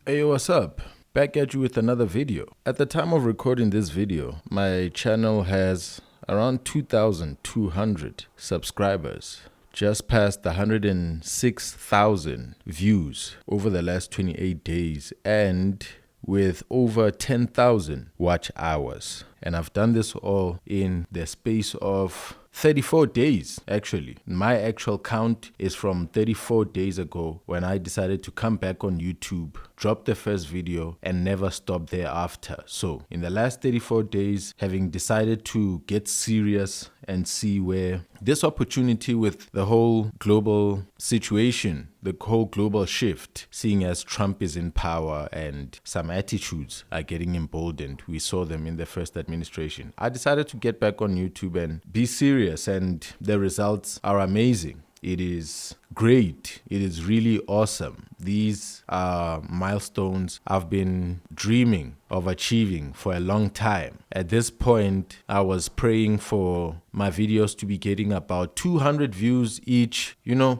Hey, what's up? Back at you with another video. At the time of recording this video, my channel has around 2,200 subscribers. Just passed 106,000 views over the last 28 days and with over 10,000 watch hours. And I've done this all in the space of 34 days, actually. My actual count is from 34 days ago when I decided to come back on YouTube, drop the first video, and never stop thereafter. So in the last 34 days, having decided to get serious and see where this opportunity with the whole global situation, the whole global shift, seeing as Trump is in power and some attitudes are getting emboldened. We saw them in the first administration. I decided to get back on YouTube and be serious, and the results are amazing. It is great. It is really awesome. These are milestones I've been dreaming of achieving for a long time. At this point, I was praying for my videos to be getting about 200 views each,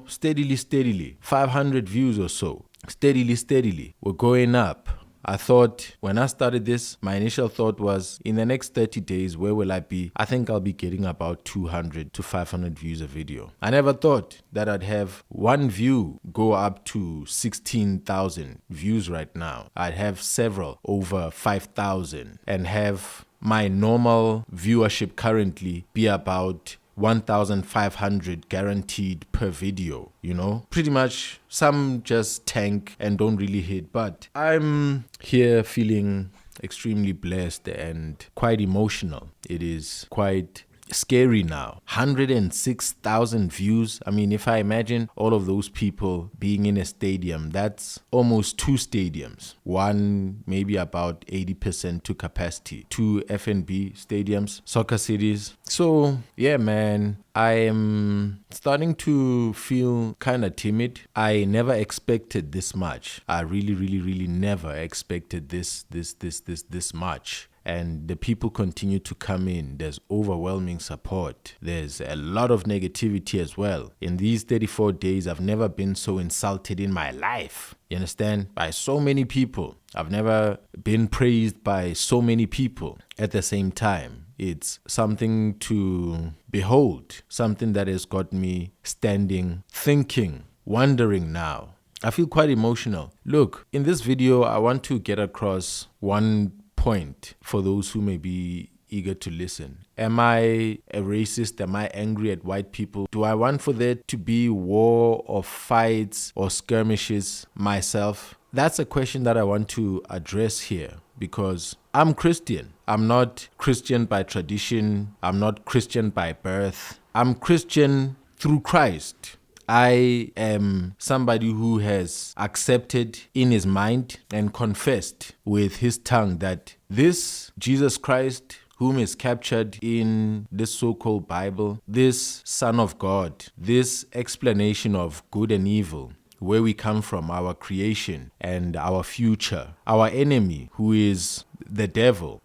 steadily, 500 views or so. Steadily. We're going up. I thought when I started this, my initial thought was in the next 30 days, where will I be? I think I'll be getting about 200 to 500 views a video. I never thought that I'd have one view go up to 16,000 views right now. I'd have several over 5,000 and have my normal viewership currently be about 1,500 guaranteed per video, Pretty much some just tank and don't really hit, but I'm here feeling extremely blessed and quite emotional. It is quite scary now. 106,000 views. I mean, if I imagine all of those people being in a stadium, that's almost two stadiums. One maybe about 80% to capacity. Two F&B stadiums, soccer cities. So yeah, man, I am starting to feel kind of timid. I never expected this much. I really never expected this much. And the people continue to come in. There's overwhelming support. There's a lot of negativity as well. In these 34 days, I've never been so insulted in my life. You understand? By so many people. I've never been praised by so many people at the same time. It's something to behold. Something that has got me standing, thinking, wondering now. I feel quite emotional. Look, in this video, I want to get across one point for those who may be eager to listen. Am I a racist? Am I angry at white people? Do I want for there to be war or fights or skirmishes myself? That's a question that I want to address here because I'm Christian. I'm not Christian by tradition. I'm not Christian by birth. I'm Christian through Christ. I am somebody who has accepted in his mind and confessed with his tongue that this Jesus Christ, whom is captured in this so-called Bible, this Son of God, this explanation of good and evil, where we come from, our creation and our future, our enemy who is the devil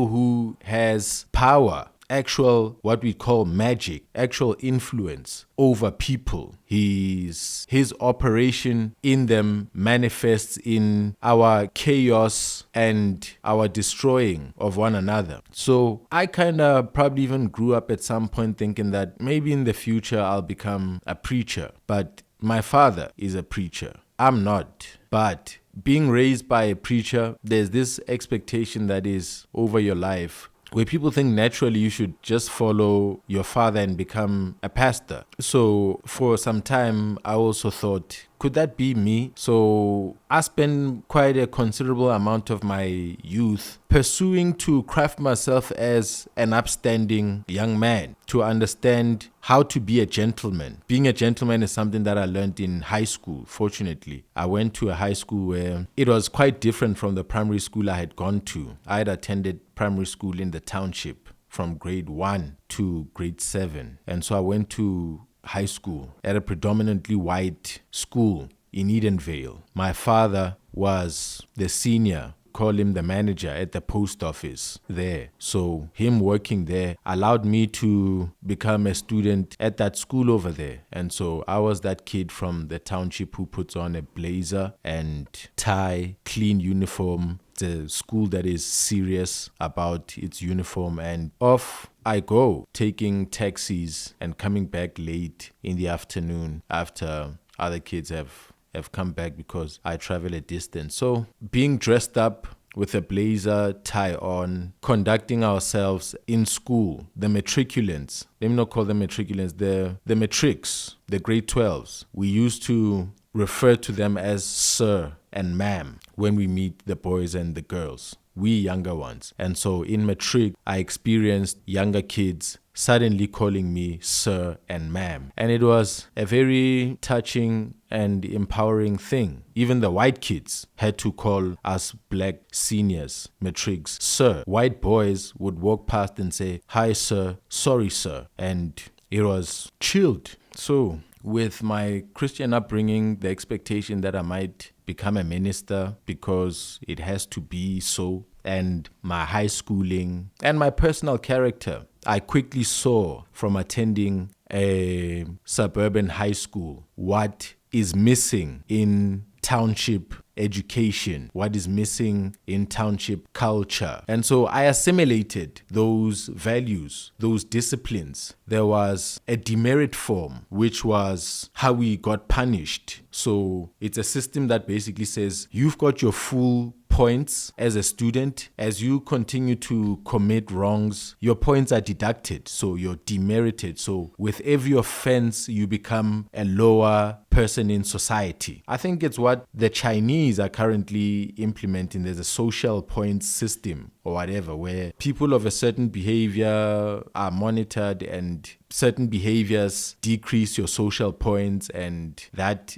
who has power, actual, what we call magic, actual influence over people. His operation in them manifests in our chaos and our destroying of one another. So I kind of probably even grew up at some point thinking that maybe in the future I'll become a preacher. But my father is a preacher. I'm not. But being raised by a preacher, there's this expectation that is over your life where people think naturally you should just follow your father and become a pastor. So for some time, I also thought, could that be me? So I spent quite a considerable amount of my youth pursuing to craft myself as an upstanding young man, to understand how to be a gentleman. Being a gentleman is something that I learned in high school, fortunately. I went to a high school where it was quite different from the primary school I had gone to. I had attended primary school in the township from grade 1 to grade 7. And so I went to high school at a predominantly white school in Edenvale. My father was the senior call him the manager at the post office there. So him working there allowed me to become a student at that school over there. And so I was that kid from the township who puts on a blazer and tie, clean uniform. It's a school that is serious about its uniform, and off I go, taking taxis and coming back late in the afternoon after other kids have come back because I travel a distance. So being dressed up with a blazer, tie on, conducting ourselves in school, the matriculants, let me not call them matriculants, the matrics, the grade 12s, we used to refer to them as sir and ma'am when we meet the boys and the girls, we younger ones. And so in matric, I experienced younger kids suddenly calling me sir and ma'am. And it was a very touching and empowering thing. Even the white kids had to call us black seniors, matrics, sir. White boys would walk past and say, hi sir, sorry sir. And it was chilled. So with my Christian upbringing, the expectation that I might become a minister because it has to be so, and my high schooling and my personal character, I quickly saw from attending a suburban high school what is missing in township education, what is missing in township culture. And so I assimilated those values, those disciplines. There was a demerit form, which was how we got punished. So it's a system that basically says you've got your full points as a student. As you continue to commit wrongs, your points are deducted, so you're demerited. So with every offense, you become a lower person in society. I think it's what the Chinese are currently implementing. There's a social points system or whatever, where people of a certain behavior are monitored and certain behaviors decrease your social points, and that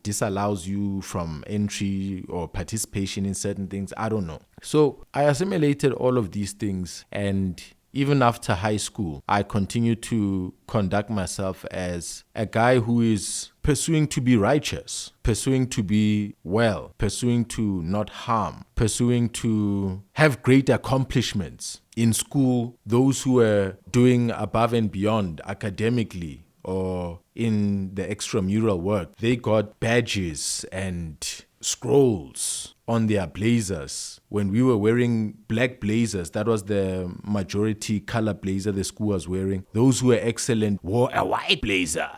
disallows you from entry or participation in certain things. I don't know. So I assimilated all of these things, and even after high school, I continued to conduct myself as a guy who is pursuing to be righteous, pursuing to be well, pursuing to not harm, pursuing to have great accomplishments. In school, those who were doing above and beyond academically or in the extramural work, they got badges and scrolls on their blazers. When we were wearing black blazers, that was the majority color blazer the school was wearing. Those who were excellent wore a white blazer,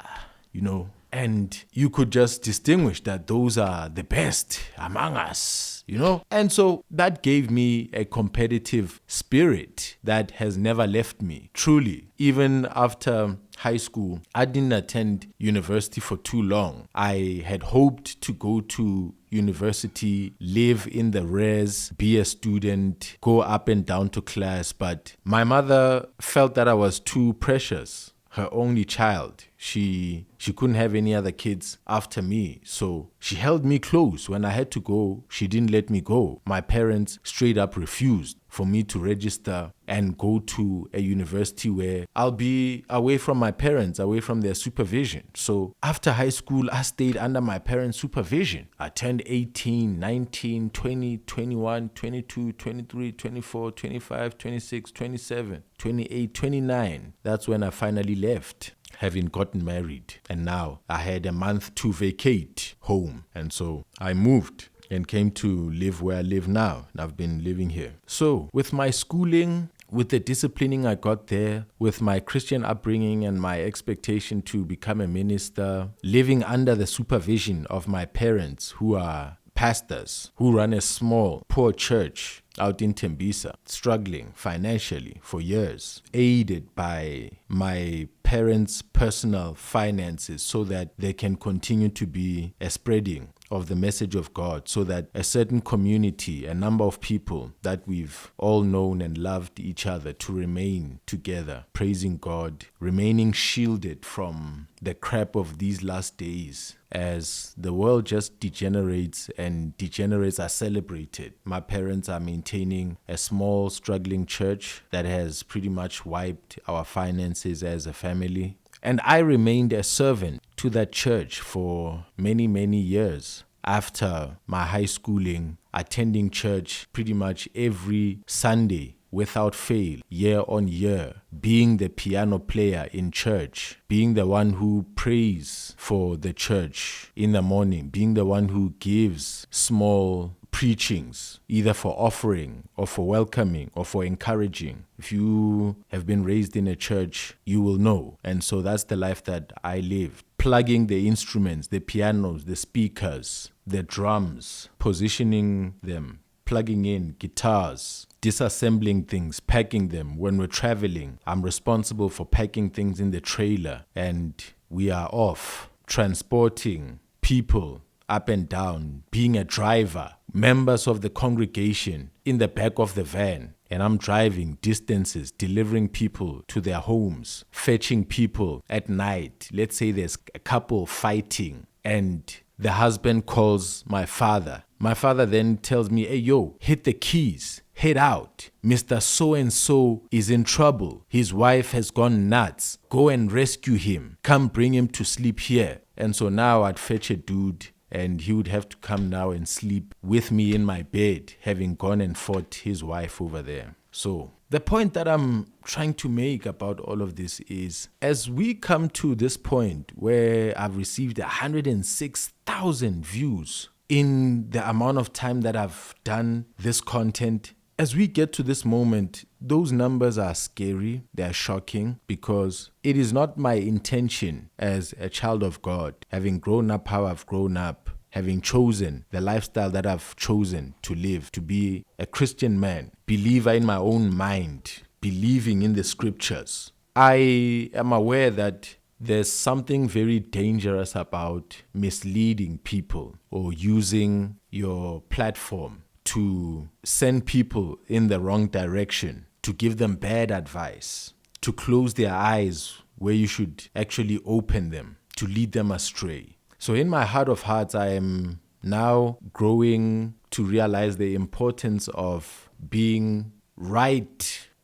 and you could just distinguish that those are the best among us, And so that gave me a competitive spirit that has never left me, truly. Even after high school, I didn't attend university for too long. I had hoped to go to university, live in the res, be a student, go up and down to class, but my mother felt that I was too precious, her only child. She couldn't have any other kids after me. So she held me close. When I had to go, she didn't let me go. My parents straight up refused for me to register and go to a university where I'll be away from my parents, away from their supervision. So after high school, I stayed under my parents' supervision. I turned 18, 19, 20, 21, 22, 23, 24, 25, 26, 27, 28, 29. That's when I finally left, having gotten married. And now I had a month to vacate home. And so I moved and came to live where I live now. And I've been living here. So with my schooling, with the disciplining I got there, with my Christian upbringing and my expectation to become a minister, living under the supervision of my parents who are pastors, who run a small, poor church out in Tembisa, struggling financially for years, aided by my parents' personal finances so that they can continue to be a spreading of the message of God, so that a certain community, a number of people that we've all known and loved each other to remain together, praising God, remaining shielded from the crap of these last days. As the world just degenerates and degenerates are celebrated, my parents are maintaining a small struggling church that has pretty much wiped our finances as a family. And I remained a servant to that church for many, many years after my high schooling, attending church pretty much every Sunday without fail, year on year, being the piano player in church, being the one who prays for the church in the morning, being the one who gives small preachings, either for offering or for welcoming or for encouraging. If you have been raised in a church, you will know. And so that's the life that I lived. Plugging the instruments, the pianos, the speakers, the drums, positioning them, plugging in guitars, disassembling things, packing them. When we're traveling, I'm responsible for packing things in the trailer, and we are off transporting people up and down, being a driver, members of the congregation in the back of the van. And I'm driving distances, delivering people to their homes, fetching people at night. Let's say there's a couple fighting and the husband calls my father. My father then tells me, hey, yo, hit the keys, head out. Mr. So-and-so is in trouble. His wife has gone nuts. Go and rescue him. Come bring him to sleep here. And so now I'd fetch a dude and he would have to come now and sleep with me in my bed, having gone and fought his wife over there. So the point that I'm trying to make about all of this is, as we come to this point where I've received 106,000 views in the amount of time that I've done this content, as we get to this moment, those numbers are scary, they're shocking, because it is not my intention as a child of God, having grown up how I've grown up, having chosen the lifestyle that I've chosen to live, to be a Christian man, believer in my own mind, believing in the scriptures. I am aware that there's something very dangerous about misleading people or using your platform to send people in the wrong direction, to give them bad advice, to close their eyes where you should actually open them, to lead them astray. So in my heart of hearts, I am now growing to realize the importance of being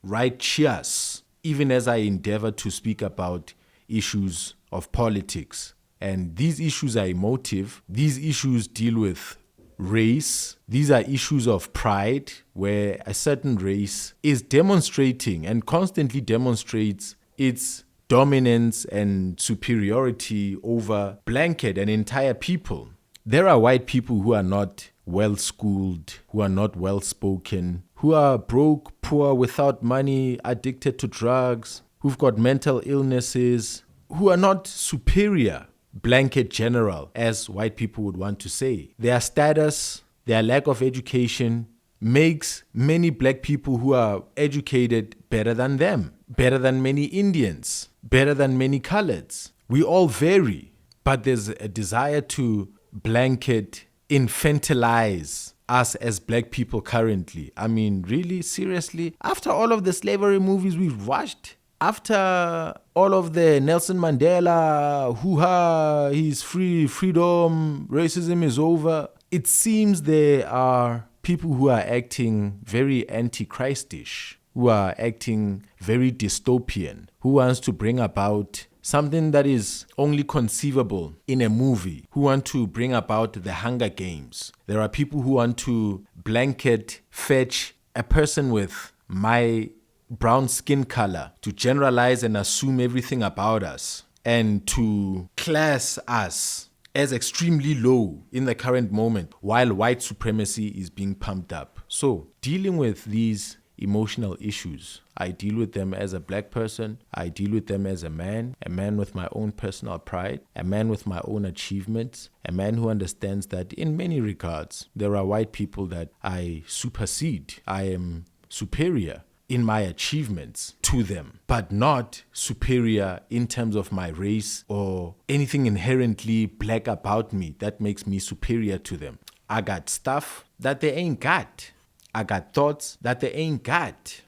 righteous, even as I endeavor to speak about issues of politics. And these issues are emotive. These issues deal with race. These are issues of pride, where a certain race is demonstrating and constantly demonstrates its dominance and superiority over blanket and entire people. There are white people who are not well-schooled, who are not well-spoken, who are broke, poor, without money, addicted to drugs, who've got mental illnesses, who are not superior, blanket general, as white people would want to say. Their status, their lack of education makes many black people who are educated better than them, better than many Indians, better than many coloreds. We all vary, but there's a desire to blanket infantilize us as black people currently. I mean, really, seriously? After all of the slavery movies we've watched, after all of the Nelson Mandela, hoo-ha, he's free, freedom, racism is over, it seems there are people who are acting very anti-Christish, who are acting very dystopian, who wants to bring about something that is only conceivable in a movie, who want to bring about the Hunger Games. There are people who want to blanket fetch a person with my brown skin color to generalize and assume everything about us and to class us as extremely low in the current moment while white supremacy is being pumped up. So dealing with these emotional issues, I deal with them as a black person, I deal with them as a man with my own personal pride, a man with my own achievements, a man who understands that in many regards there are white people that I supersede. I am superior in my achievements to them, but not superior in terms of my race or anything inherently black about me that makes me superior to them. I got stuff that they ain't got. I got thoughts that they ain't got.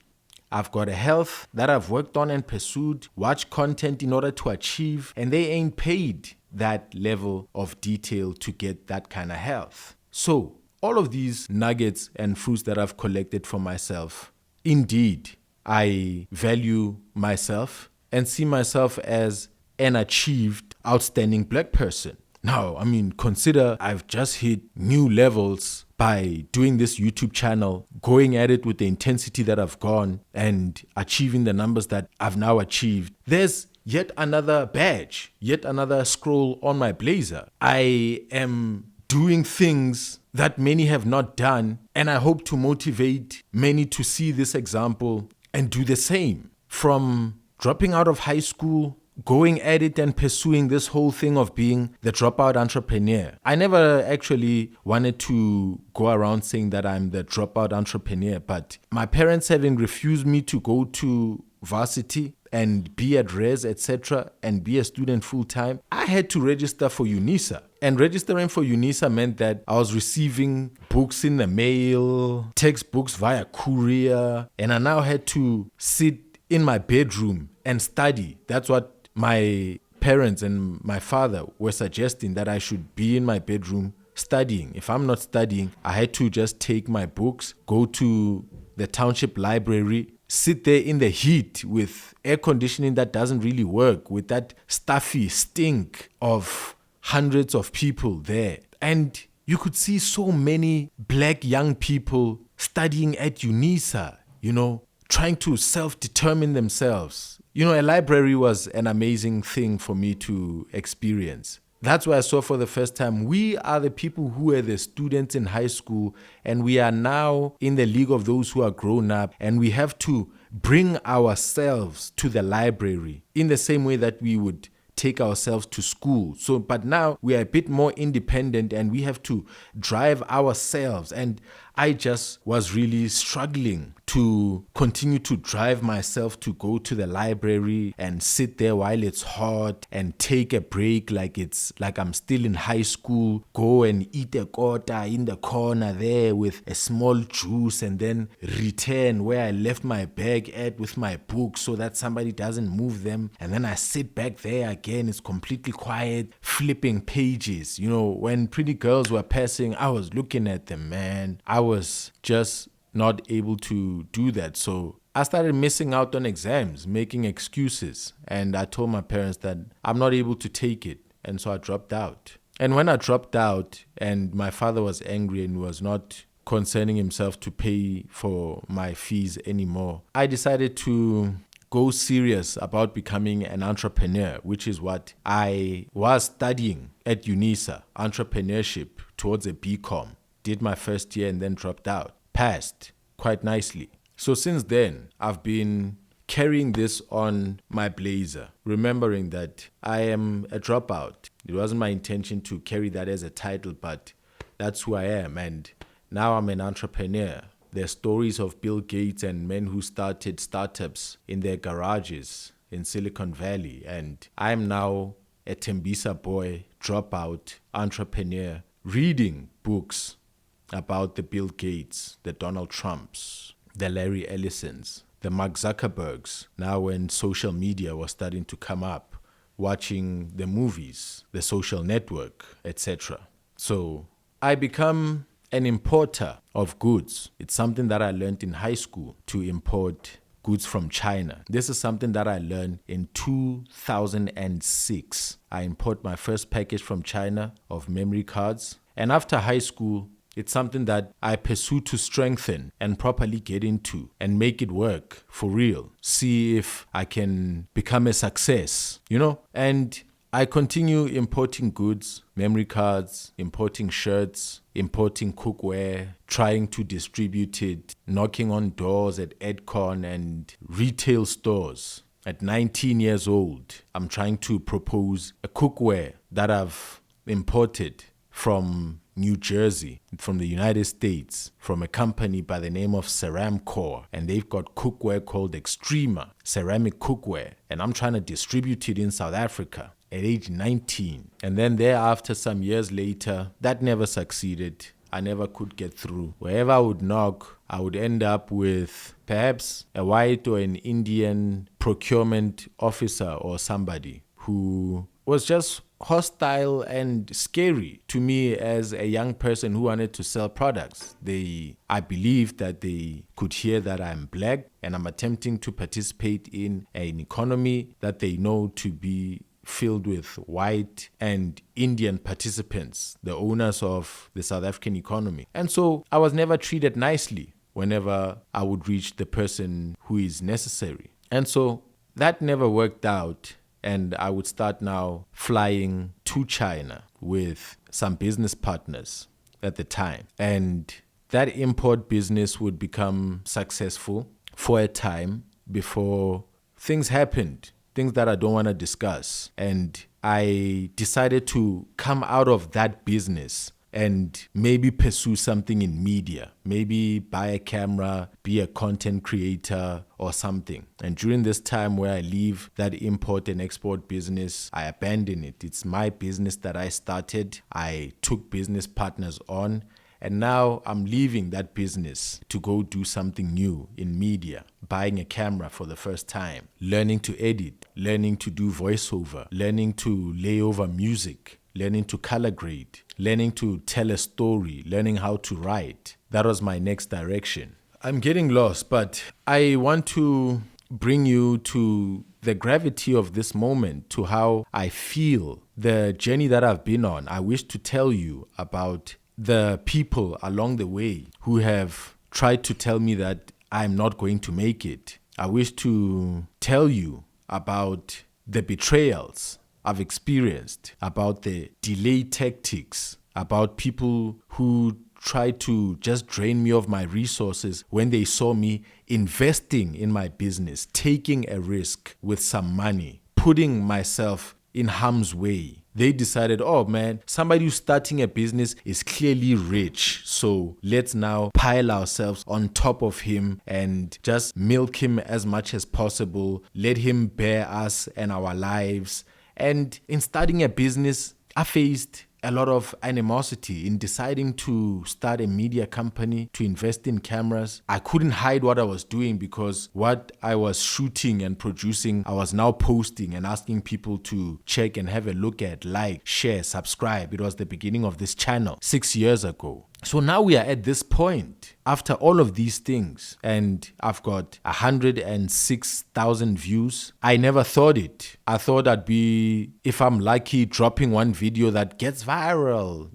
I've got a health that I've worked on and pursued, watched content in order to achieve, and they ain't paid that level of detail to get that kind of health. So all of these nuggets and fruits that I've collected for myself, indeed, I value myself and see myself as an achieved, outstanding black person. Now, I mean, consider I've just hit new levels by doing this YouTube channel, going at it with the intensity that I've gone and achieving the numbers that I've now achieved. There's yet another badge, yet another scroll on my blazer. I am doing things that many have not done, and I hope to motivate many to see this example and do the same. From dropping out of high school, going at it and pursuing this whole thing of being the dropout entrepreneur. I never actually wanted to go around saying that I'm the dropout entrepreneur, but my parents having refused me to go to varsity and be at res, etc., and be a student full-time, I had to register for UNISA. And registering for UNISA meant that I was receiving books in the mail, textbooks via courier, and I now had to sit in my bedroom and study. That's what my parents and my father were suggesting, that I should be in my bedroom studying. If I'm not studying, I had to just take my books, go to the township library, sit there in the heat with air conditioning that doesn't really work, with that stuffy stink of hundreds of people there. And you could see so many black young people studying at UNISA, trying to self-determine themselves. A library was an amazing thing for me to experience. That's why I saw for the first time, we are the people who were the students in high school, and we are now in the league of those who are grown up, and we have to bring ourselves to the library in the same way that we would take ourselves to school. But now we are a bit more independent and we have to drive ourselves. And I just was really struggling to continue to drive myself to go to the library and sit there while it's hot and take a break like I'm still in high school, go and eat a kota in the corner there with a small juice, and then return where I left my bag at with my books so that somebody doesn't move them. And then I sit back there again, it's completely quiet, flipping pages. When pretty girls were passing, I was looking at them, man. I was just not able to do that. So I started missing out on exams, making excuses. And I told my parents that I'm not able to take it. And so I dropped out. And when I dropped out and my father was angry and was not concerning himself to pay for my fees anymore, I decided to go serious about becoming an entrepreneur, which is what I was studying at UNISA, entrepreneurship, towards a BCom. Did my first year and then dropped out. Passed quite nicely. So since then, I've been carrying this on my blazer, remembering that I am a dropout. It wasn't my intention to carry that as a title, but that's who I am. And now I'm an entrepreneur. There's stories of Bill Gates and men who started startups in their garages in Silicon Valley. And I'm now a Tembisa boy, dropout, entrepreneur, reading books about the Bill Gates, the Donald Trumps, the Larry Ellisons, the Mark Zuckerbergs, now when social media was starting to come up, watching the movies, The Social Network, etc. So I become an importer of goods. It's something that I learned in high school, to import goods from China. This is something that I learned in 2006. I import my first package from China of memory cards. And after high school, it's something that I pursue to strengthen and properly get into and make it work for real. See if I can become a success, And I continue importing goods, memory cards, importing shirts, importing cookware, trying to distribute it, knocking on doors at EdCon and retail stores. At 19 years old, I'm trying to propose a cookware that I've imported from New Jersey, from the United States, from a company by the name of Ceramcore, and they've got cookware called Extrema, ceramic cookware, and I'm trying to distribute it in South Africa at age 19. And then thereafter, some years later, that never succeeded. I never could get through. Wherever I would knock, I would end up with perhaps a white or an Indian procurement officer or somebody who was just hostile and scary to me as a young person who wanted to sell products. I believe that they could hear that I'm black and I'm attempting to participate in an economy that they know to be filled with white and Indian participants, the owners of the South African economy. And so I was never treated nicely whenever I would reach the person who is necessary. And so that never worked out. And I would start now flying to China with some business partners at the time. And that import business would become successful for a time before things happened, things that I don't want to discuss. And I decided to come out of that business and maybe pursue something in media, maybe buy a camera, be a content creator or something. And during this time where I leave that import and export business, I abandon it. It's my business that I started. I took business partners on, and now I'm leaving that business to go do something new in media, buying a camera for the first time, learning to edit, learning to do voiceover, learning to lay over music, learning to color grade, learning to tell a story, learning how to write. That was my next direction. I'm getting lost, but I want to bring you to the gravity of this moment, to how I feel, the journey that I've been on. I wish to tell you about the people along the way who have tried to tell me that I'm not going to make it. I wish to tell you about the betrayals I've experienced, about the delay tactics, about people who tried to just drain me of my resources when they saw me investing in my business, taking a risk with some money, putting myself in harm's way. They decided, oh man, somebody who's starting a business is clearly rich, so let's now pile ourselves on top of him and just milk him as much as possible, let him bear us and our lives. And in starting a business, I faced a lot of animosity in deciding to start a media company, to invest in cameras. I couldn't hide what I was doing because what I was shooting and producing, I was now posting and asking people to check and have a look at, like, share, subscribe. It was the beginning of this channel 6 years ago. So now we are at this point after all of these things, and I've got 106,000 views. I never thought it. I thought I'd be, if I'm lucky, dropping one video that gets viral.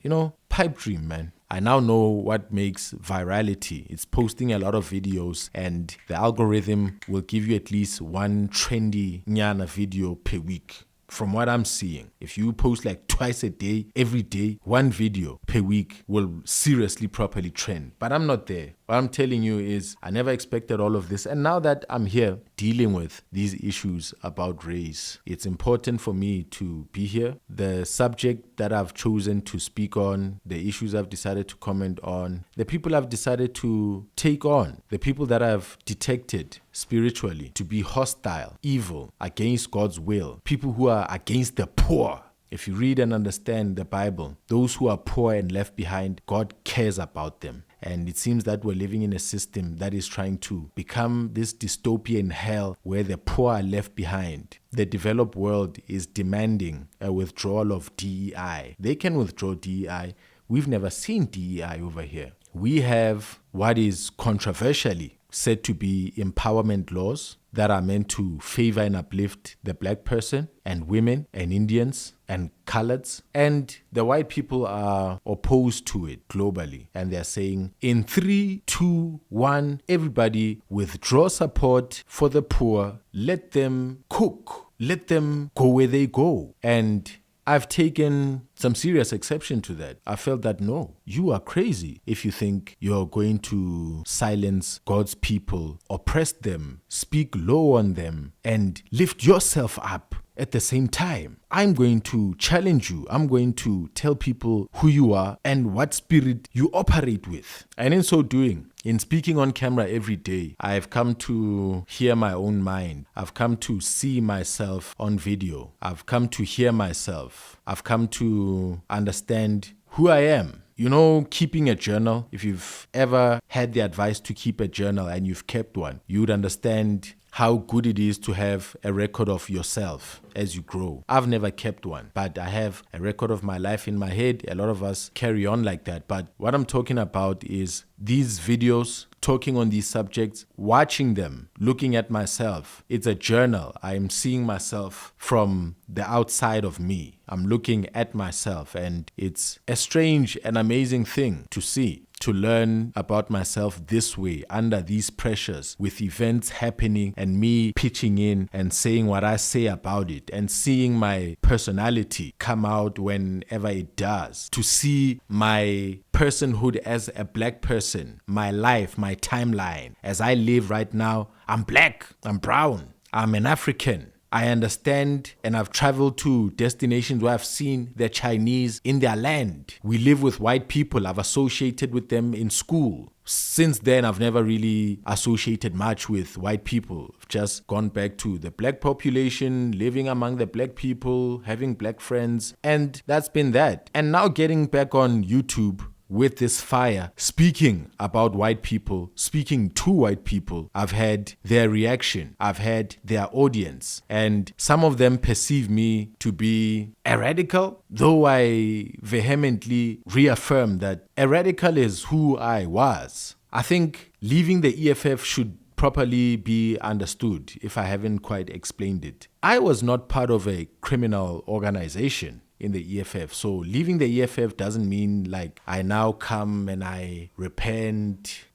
Pipe dream, man. I now know what makes virality. It's posting a lot of videos, and the algorithm will give you at least one trendy nyana video per week. From what I'm seeing, if you post like twice a day, every day, one video per week will seriously properly trend. But I'm not there. What I'm telling you is I never expected all of this. And now that I'm here dealing with these issues about race, it's important for me to be here. The subject that I've chosen to speak on, the issues I've decided to comment on, the people I've decided to take on, the people that I've detected spiritually to be hostile, evil, against God's will, people who are against the poor. If you read and understand the Bible, those who are poor and left behind, God cares about them. And it seems that we're living in a system that is trying to become this dystopian hell where the poor are left behind. The developed world is demanding a withdrawal of DEI. They can withdraw DEI. We've never seen DEI over here. We have what is controversially said to be empowerment laws that are meant to favor and uplift the black person and women and Indians and coloreds. And the white people are opposed to it globally. And they're saying, in 3, 2, 1, everybody withdraw support for the poor. Let them cook. Let them go where they go. And I've taken some serious exception to that. I felt that no, you are crazy if you think you're going to silence God's people, oppress them, speak low on them, and lift yourself up at the same time. I'm going to challenge you. I'm going to tell people who you are and what spirit you operate with. And in so doing, in speaking on camera every day, I've come to hear my own mind. I've come to see myself on video. I've come to hear myself. I've come to understand who I am. Keeping a journal, if you've ever had the advice to keep a journal and you've kept one, you would understand how good it is to have a record of yourself as you grow. I've never kept one, but I have a record of my life in my head. A lot of us carry on like that. But what I'm talking about is these videos, talking on these subjects, watching them, looking at myself. It's a journal. I'm seeing myself from the outside of me. I'm looking at myself, and it's a strange and amazing thing to see, to learn about myself this way, under these pressures, with events happening and me pitching in and saying what I say about it, and seeing my personality come out whenever it does, to see my personhood as a black person, my life, my timeline. As I live right now, I'm black, I'm brown, I'm an African. I understand, and I've traveled to destinations where I've seen the Chinese in their land. We live with white people. I've associated with them in school. Since then, I've never really associated much with white people. I've just gone back to the black population, living among the black people, having black friends, and that's been that. And now getting back on YouTube with this fire, speaking about white people, speaking to white people, I've had their reaction, I've had their audience, and some of them perceive me to be a radical, though I vehemently reaffirm that a radical is who I was. I think leaving the EFF should properly be understood if I haven't quite explained it. I was not part of a criminal organization in the EFF. So leaving the EFF doesn't mean like I now come and I repent,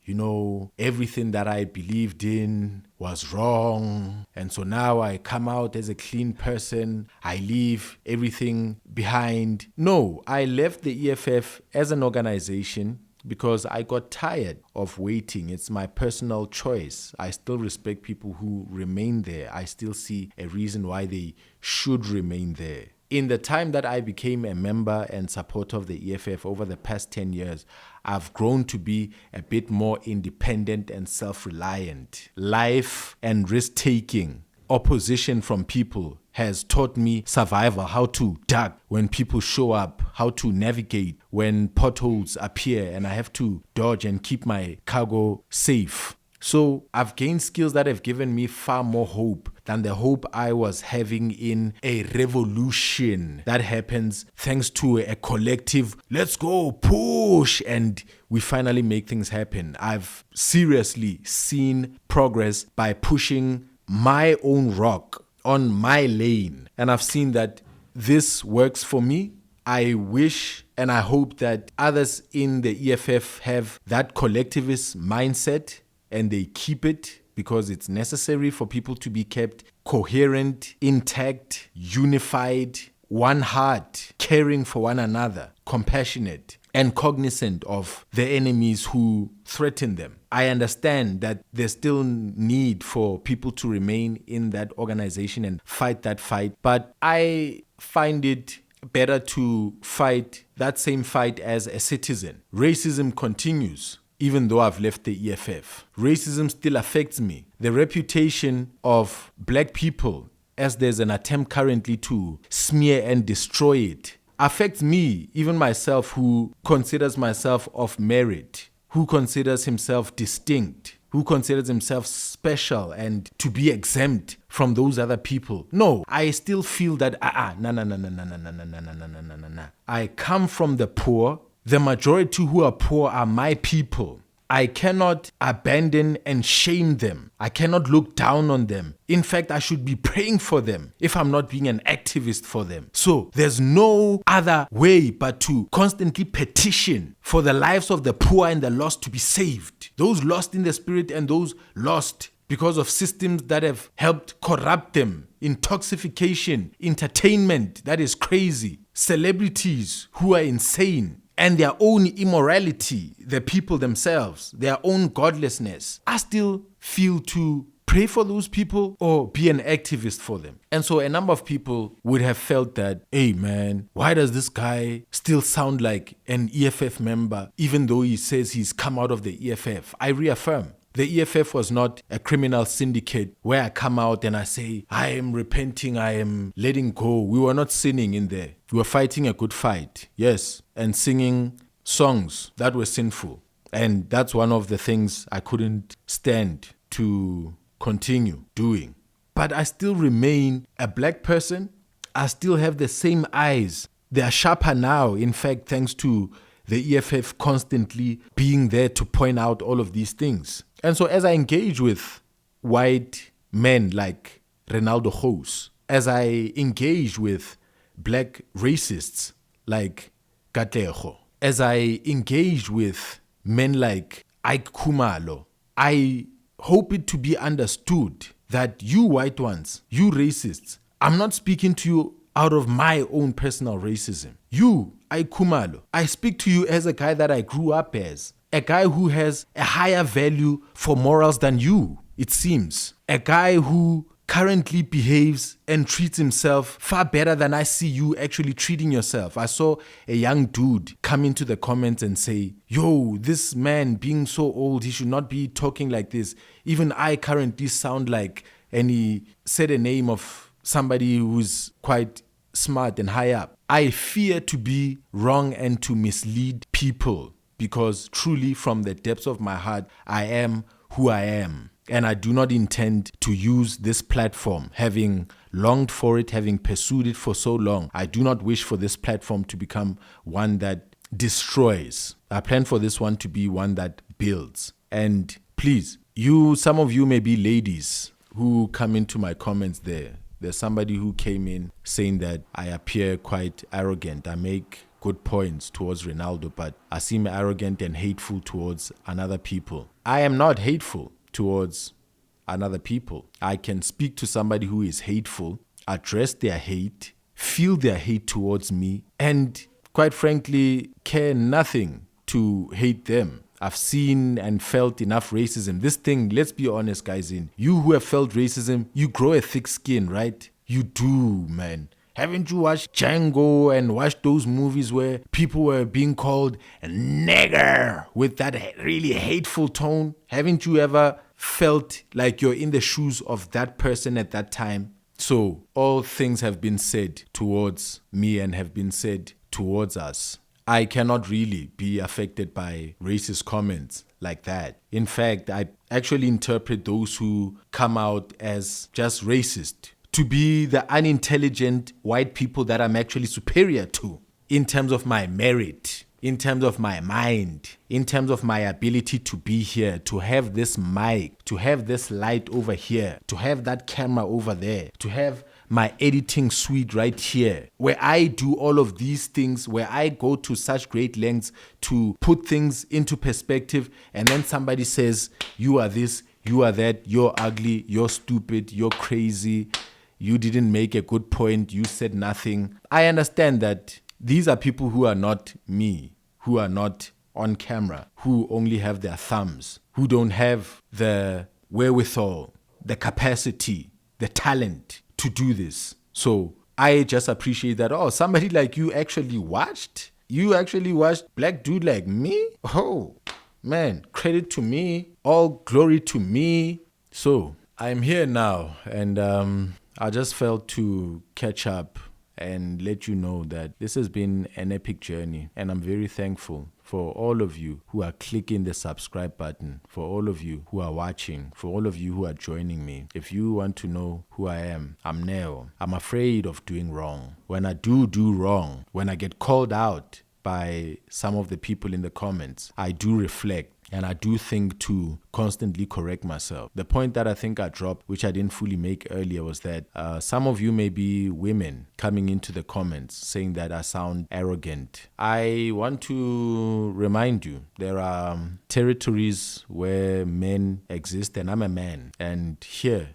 everything that I believed in was wrong. And so now I come out as a clean person. I leave everything behind. No, I left the EFF as an organization because I got tired of waiting. It's my personal choice. I still respect people who remain there. I still see a reason why they should remain there. In the time that I became a member and supporter of the EFF over the past 10 years, I've grown to be a bit more independent and self-reliant. Life and risk-taking, opposition from people has taught me survival, how to duck when people show up, how to navigate when potholes appear and I have to dodge and keep my cargo safe. So I've gained skills that have given me far more hope than the hope I was having in a revolution that happens thanks to a collective, let's go, push, and we finally make things happen. I've seriously seen progress by pushing my own rock on my lane, and I've seen that this works for me. I wish and I hope that others in the EFF have that collectivist mindset, and they keep it, because it's necessary for people to be kept coherent, intact, unified, one heart, caring for one another, compassionate, and cognizant of the enemies who threaten them. I understand that there's still need for people to remain in that organization and fight that fight, but I find it better to fight that same fight as a citizen. Racism continues. Even though I've left the EFF, racism still affects me. The reputation of black people, as there's an attempt currently to smear and destroy it, affects me, even myself, who considers myself of merit, who considers himself distinct, who considers himself special and to be exempt from those other people. No, I still feel that, I come from the poor. The majority who are poor are my people. I cannot abandon and shame them. I cannot look down on them. In fact, I should be praying for them if I'm not being an activist for them. So there's no other way but to constantly petition for the lives of the poor and the lost to be saved. Those lost in the spirit and those lost because of systems that have helped corrupt them. Intoxication, entertainment that is crazy, celebrities who are insane, and their own immorality, the people themselves, their own godlessness. I still feel to pray for those people or be an activist for them. And so a number of people would have felt that, hey man, why does this guy still sound like an EFF member even though he says he's come out of the EFF? I reaffirm. The EFF was not a criminal syndicate where I come out and I say, I am repenting, I am letting go. We were not sinning in there. We were fighting a good fight, yes, and singing songs that were sinful. And that's one of the things I couldn't stand to continue doing. But I still remain a black person. I still have the same eyes. They are sharper now, in fact, thanks to the EFF constantly being there to point out all of these things. And so as I engage with white men like Ronaldo Hose, as I engage with black racists like Katlego, as I engage with men like Ike Khumalo, I hope it to be understood that you white ones, you racists, I'm not speaking to you out of my own personal racism. You, Ike Khumalo, I speak to you as a guy that I grew up as, a guy who has a higher value for morals than you, it seems. A guy who currently behaves and treats himself far better than I see you actually treating yourself. I saw a young dude come into the comments and say, yo, this man being so old, he should not be talking like this. Even I currently sound like, and he said a name of somebody who's quite smart and high up. I fear to be wrong and to mislead people because truly from the depths of my heart, I am who I am. And I do not intend to use this platform, having longed for it, having pursued it for so long. I do not wish for this platform to become one that destroys. I plan for this one to be one that builds. And please, some of you may be ladies who come into my comments there. There's somebody who came in saying that I appear quite arrogant. I make good points towards Ronaldo, but I seem arrogant and hateful towards another people. I am not hateful towards another people. I can speak to somebody who is hateful, address their hate, feel their hate towards me, and quite frankly, care nothing to hate them. I've seen and felt enough racism. This thing, let's be honest, guys, you who have felt racism, you grow a thick skin, right? You do, man. Haven't you watched Django and watched those movies where people were being called a nigger with that really hateful tone? Haven't you ever felt like you're in the shoes of that person at that time? So all things have been said towards me and have been said towards us. I cannot really be affected by racist comments like that. In fact, I actually interpret those who come out as just racist to be the unintelligent white people that I'm actually superior to in terms of my merit, in terms of my mind, in terms of my ability to be here, to have this mic, to have this light over here, to have that camera over there, to have my editing suite right here, where I do all of these things, where I go to such great lengths to put things into perspective, and then somebody says, you are this, you are that, you're ugly, you're stupid, you're crazy, you didn't make a good point, you said nothing. I understand that these are people who are not me, who are not on camera, who only have their thumbs, who don't have the wherewithal, the capacity, the talent to do this. So I just appreciate that. Oh, somebody like you actually watched? You actually watched black dude like me? Oh, man, credit to me. All glory to me. So I'm here now, and I just felt to catch up and let you know that this has been an epic journey, and I'm very thankful for all of you who are clicking the subscribe button, for all of you who are watching, for all of you who are joining me. If you want to know who I am, I'm Neo. I'm afraid of doing wrong. When I do wrong, when I get called out by some of the people in the comments, I do reflect. And I do think to constantly correct myself. The point that I think I dropped, which I didn't fully make earlier, was that some of you may be women coming into the comments saying that I sound arrogant. I want to remind you, there are territories where men exist, and I'm a man. And here,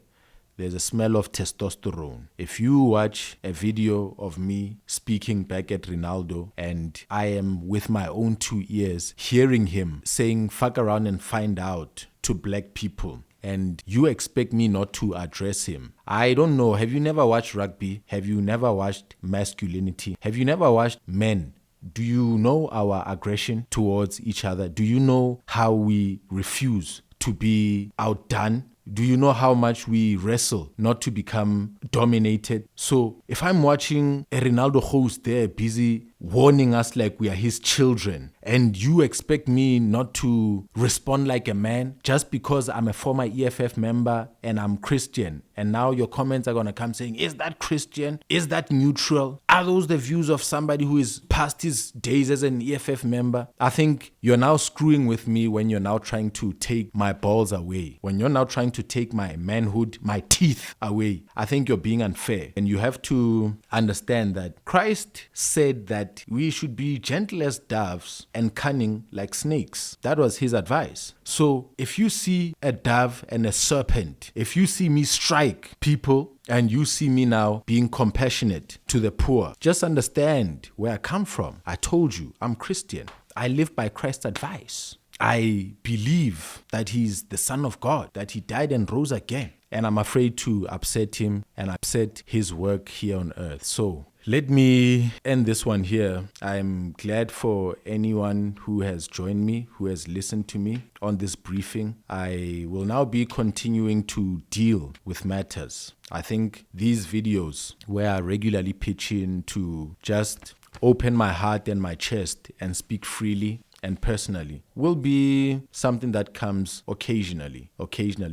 there's a smell of testosterone. If you watch a video of me speaking back at Ronaldo, and I am with my own 2 ears hearing him saying fuck around and find out to black people, and you expect me not to address him, I don't know. Have you never watched rugby? Have you never watched masculinity? Have you never watched men? Do you know our aggression towards each other? Do you know how we refuse to be outdone? Do you know how much we wrestle not to become dominated? So if I'm watching a Ronaldo host there busy warning us like we are his children, and you expect me not to respond like a man just because I'm a former EFF member and I'm Christian, and now your comments are going to come saying, is that Christian? Is that neutral? Are those the views of somebody who is past his days as an EFF member? I think you're now screwing with me when you're now trying to take my balls away, when you're now trying to take my manhood, my teeth away. I think you're being unfair, and you have to understand that Christ said that we should be gentle as doves and cunning like snakes. That was his advice. So if you see a dove and a serpent, if you see me strike people and you see me now being compassionate to the poor, just understand where I come from. I told you, I'm Christian. I live by Christ's advice. I believe that he's the Son of God, that he died and rose again. And I'm afraid to upset him and upset his work here on earth. So let me end this one here. I'm glad for anyone who has joined me, who has listened to me on this briefing. I will now be continuing to deal with matters. I think these videos where I regularly pitch in to just open my heart and my chest and speak freely and personally will be something that comes occasionally,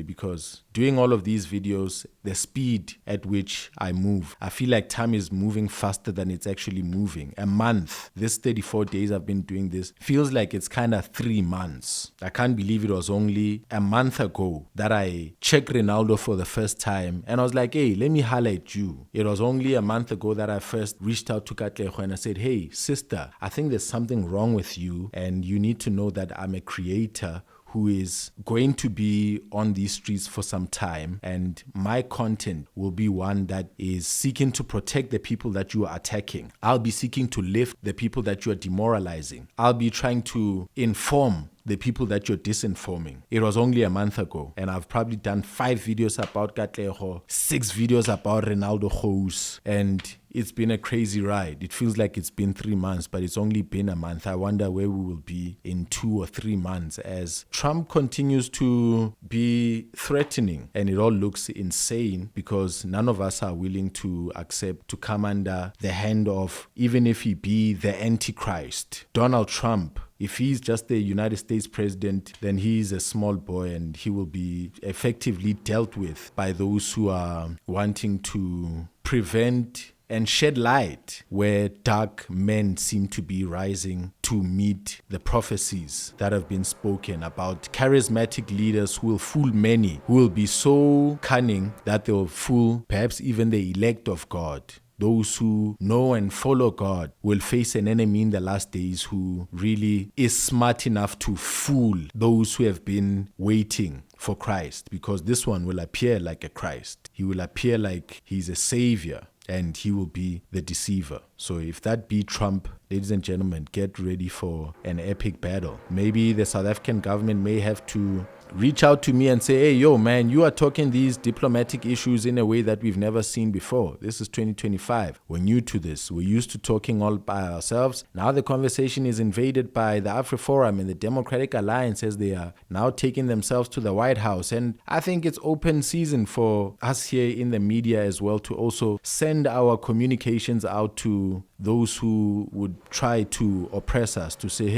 because doing all of these videos, the speed at which I move, I feel like time is moving faster than it's actually moving. A month, this 34 days I've been doing this, feels like it's kind of 3 months. I can't believe it was only a month ago that I checked Ronaldo for the first time and I was like, hey, let me highlight you. It was only a month ago that I first reached out to Katlego and I said, hey, sister, I think there's something wrong with you and you need to know that I'm a creator who is going to be on these streets for some time, and my content will be one that is seeking to protect the people that you are attacking. I'll be seeking to lift the people that you are demoralizing. I'll be trying to inform the people that you're disinforming. It was only a month ago, and I've probably done 5 videos about Katlego, 6 videos about Ronaldo House, and it's been a crazy ride. It feels like it's been 3 months, but it's only been a month. I wonder where we will be in 2 or 3 months as Trump continues to be threatening, and it all looks insane because none of us are willing to accept to come under the hand of, even if he be the Antichrist, Donald Trump. If he's just the United States president, then he's a small boy and he will be effectively dealt with by those who are wanting to prevent and shed light where dark men seem to be rising to meet the prophecies that have been spoken about charismatic leaders who will fool many, who will be so cunning that they'll fool perhaps even the elect of God. Those who know and follow God will face an enemy in the last days who really is smart enough to fool those who have been waiting for Christ, because this one will appear like a Christ. He will appear like he's a savior, and he will be the deceiver. So if that be Trump, ladies and gentlemen, get ready for an epic battle. Maybe the South African government may have to reach out to me and say, hey, yo, man, you are talking these diplomatic issues in a way that we've never seen before. This is 2025. We're new to this. We're used to talking all by ourselves. Now the conversation is invaded by the AfriForum and the Democratic Alliance as they are now taking themselves to the White House. And I think it's open season for us here in the media as well to also send our communications out to those who would try to oppress us, to say,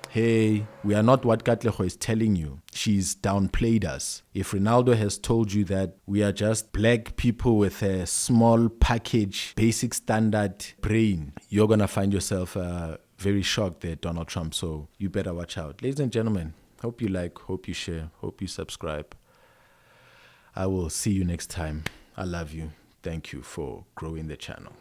hey, we are not what Katlego is telling you. She's downplayed us. If Ronaldo has told you that we are just black people with a small package, basic standard brain, you're going to find yourself very shocked there, Donald Trump. So you better watch out. Ladies and gentlemen, hope you like, hope you share, hope you subscribe. I will see you next time. I love you. Thank you for growing the channel.